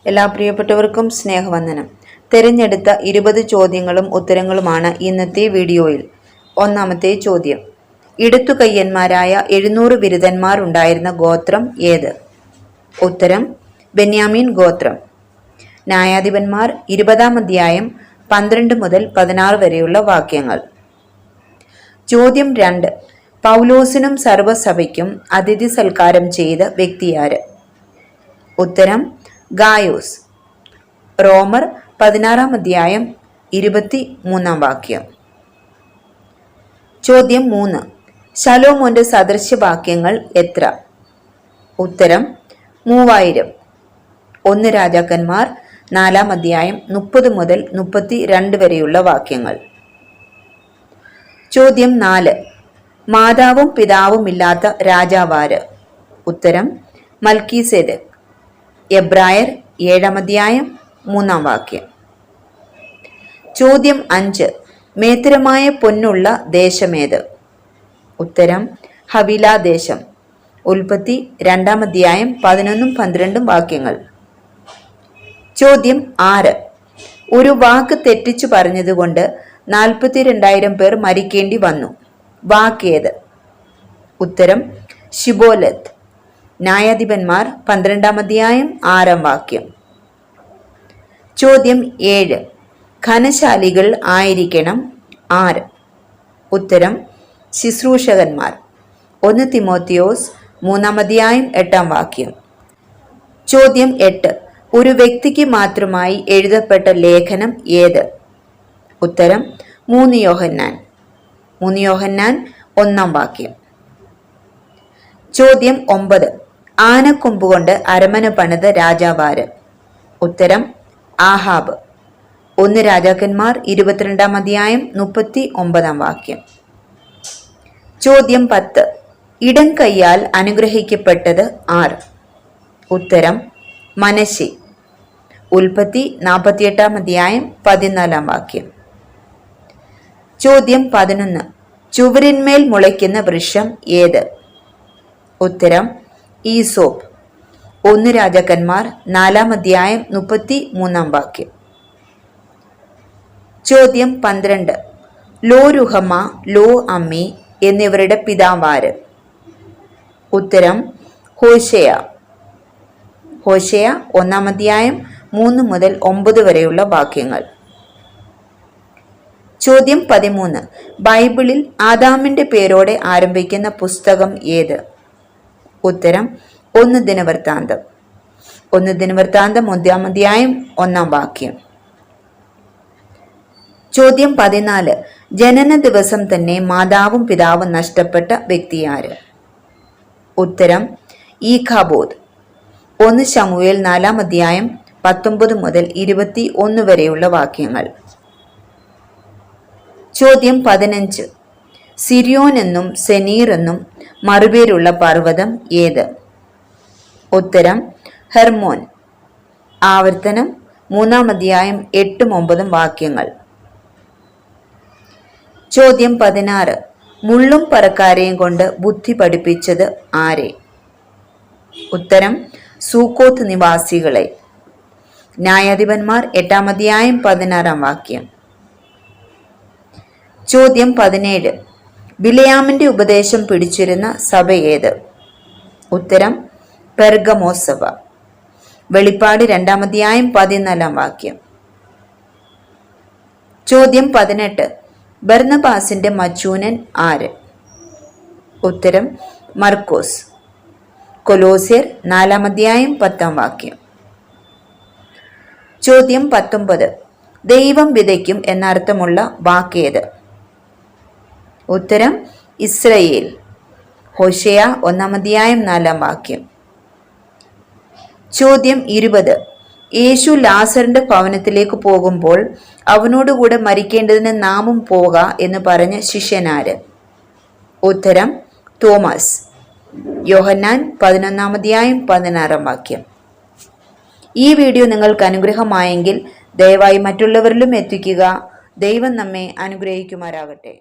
എല്ലാ പ്രിയപ്പെട്ടവർക്കും സ്നേഹവന്ദനം. തിരഞ്ഞെടുത്ത 20 ചോദ്യങ്ങളും ഉത്തരങ്ങളുമാണ് ഇന്നത്തെ വീഡിയോയിൽ. ഒന്നാമത്തെ ചോദ്യം: ഇടത്തുകയ്യന്മാരായ 700 ബിരുദന്മാർ ഉണ്ടായിരുന്ന ഗോത്രം ഏത്? ഉത്തരം: ബെന്യാമീൻ ഗോത്രം. ന്യായാധിപന്മാർ 20-ാം അധ്യായം 12 മുതൽ 16 വരെയുള്ള വാക്യങ്ങൾ. ചോദ്യം 2: പൗലോസിനും സർവ്വസഭയ്ക്കും അതിഥി സൽക്കാരം ചെയ്ത വ്യക്തിയാര്? ഉത്തരം: ഗായോസ്. റോമർ 16-ാം അധ്യായം 23-ാം വാക്യം. ചോദ്യം 3: ശലോമോന്റെ സദൃശവാക്യങ്ങൾ എത്ര? ഉത്തരം: 3000. 1 രാജാക്കന്മാർ 4-ാം അധ്യായം 30 മുതൽ 32 വരെയുള്ള വാക്യങ്ങൾ. ചോദ്യം 4: മാതാവും പിതാവും ഇല്ലാത്ത രാജാവാര്? ഉത്തരം: മൽക്കീസേദെക്ക്. എബ്രായർ 7-ാം അധ്യായം 3-ാം വാക്യം. ചോദ്യം 5: മേത്തരമായ പൊന്നുള്ള ദേശമേത്? ഉത്തരം: ഹവില ദേശം. ഉൽപ്പത്തി 2-ാം അധ്യായം 11-12 വാക്യങ്ങൾ. ചോദ്യം 6: ഒരു വാക്ക് തെറ്റിച്ചു പറഞ്ഞതുകൊണ്ട് 42,000 പേർ മരിക്കേണ്ടി വന്നു. വാക്കേത്? ഉത്തരം: ശിബോലത്ത്. ന്യായാധിപന്മാർ 12-ാം അധ്യായം 6-ാം വാക്യം. ചോദ്യം 7: ഘനശാലികൾ ആയിരിക്കണം ആര്? ഉത്തരം: ശുശ്രൂഷകന്മാർ. 1 തിമോത്തിയോസ് 3-ാം അധ്യായം 8-ാം വാക്യം. ചോദ്യം 8: ഒരു വ്യക്തിക്ക് മാത്രമായി എഴുതപ്പെട്ട ലേഖനം ഏത്? ഉത്തരം: 3 യോഹന്നാൻ. 3 യോഹന്നാൻ 1-ാം വാക്യം. ചോദ്യം 9: ആനക്കൊമ്പുകൊണ്ട് അരമന പണിത രാജാവാര്? ഉത്തരം: ആഹാബ്. 1 രാജാക്കന്മാർ 22-ാം അധ്യായം 39-ാം വാക്യം. ചോദ്യം 10: ഇടം കൈയാൽ അനുഗ്രഹിക്കപ്പെട്ടത് ആർ? ഉത്തരം: മനശ്ശെ. ഉൽപ്പത്തി 48-ാം അധ്യായം 14-ാം വാക്യം. ചോദ്യം 11: ചുവരിന്മേൽ മുളയ്ക്കുന്ന വൃക്ഷം ഏത്? ഉത്തരം: ഈസോപ്പ്. 1 രാജാക്കന്മാർ 4-ാം അധ്യായം 33-ാം വാക്യം. ചോദ്യം 12: ലോ രുഹമ, ലോ അമ്മി എന്നിവരുടെ പിതാവാര്? ഉത്തരം: ഹോശേയ. ഹോശേയ 1-ാം അധ്യായം 3 മുതൽ 9 വരെയുള്ള വാക്യങ്ങൾ. ചോദ്യം 13: ബൈബിളിൽ ആദാമിന്റെ പേരോടെ ആരംഭിക്കുന്ന പുസ്തകം ഏത്? ഉത്തരം: 1 ദിനവൃത്താന്തം. 1 ദിനവൃത്താന്തം 1-ാം അധ്യായം 1-ാം വാക്യം. ചോദ്യം 14: ജനന ദിവസം തന്നെ മാതാവും പിതാവും നഷ്ടപ്പെട്ട വ്യക്തിയാര്? ഉത്തരം: ഈഖാബോദ്. 1 ശമൂവേൽ 4-ാം അധ്യായം 19 മുതൽ 21 വരെയുള്ള വാക്യങ്ങൾ. ചോദ്യം 15: സിരിയോൻ എന്നും സെനീർ എന്നും മറുപേരുള്ള പർവ്വതം ഏത്? ഉത്തരം: ഹെർമോൻ. ആവർത്തനം 3-ാം അധ്യായം 8-9 വാക്യങ്ങൾ. ചോദ്യം 16: മുള്ളും പറക്കാരെയും കൊണ്ട് ബുദ്ധി പഠിപ്പിച്ചത് ആരെ? ഉത്തരം: സൂക്കോത്ത് നിവാസികളെ. ന്യായാധിപന്മാർ 8-ാം അധ്യായം 16-ാം വാക്യം. ചോദ്യം 17: ബിലയാമിന്റെ ഉപദേശം പിടിച്ചിരുന്ന സഭ ഏത്? ഉത്തരം: പെർഗമോസ് സഭ. വെളിപ്പാട് 2-ാം അധ്യായം 14-ാം വാക്യം. ചോദ്യം 18: ബർന്നബാസിന്റെ മച്ചൂനൻ ആര്? ഉത്തരം: മർക്കോസ്. കൊലോസ്യർ 4-ാം അധ്യായം 10-ാം വാക്യം. ചോദ്യം 19: ദൈവം വിതയ്ക്കും എന്നർത്ഥമുള്ള വാക്കേത്? ഉത്തരം: ഇസ്രയേൽ. ഹോശേയ 1-ാം അധ്യായം 4-ാം വാക്യം. ചോദ്യം 20: യേശു ലാസറിന്റെ ഭവനത്തിലേക്ക് പോകുമ്പോൾ അവനോടുകൂടെ മരിക്കേണ്ടതിന് നാമും പോക എന്ന് പറഞ്ഞ ശിഷ്യനാര്? ഉത്തരം: തോമസ്. യോഹന്നാൻ 11-ാം അധ്യായം 16-ാം വാക്യം. ഈ വീഡിയോ നിങ്ങൾക്ക് അനുഗ്രഹമായെങ്കിൽ ദയവായി മറ്റുള്ളവരിലും എത്തിക്കുക. ദൈവം നമ്മെ അനുഗ്രഹിക്കുമാറാകട്ടെ.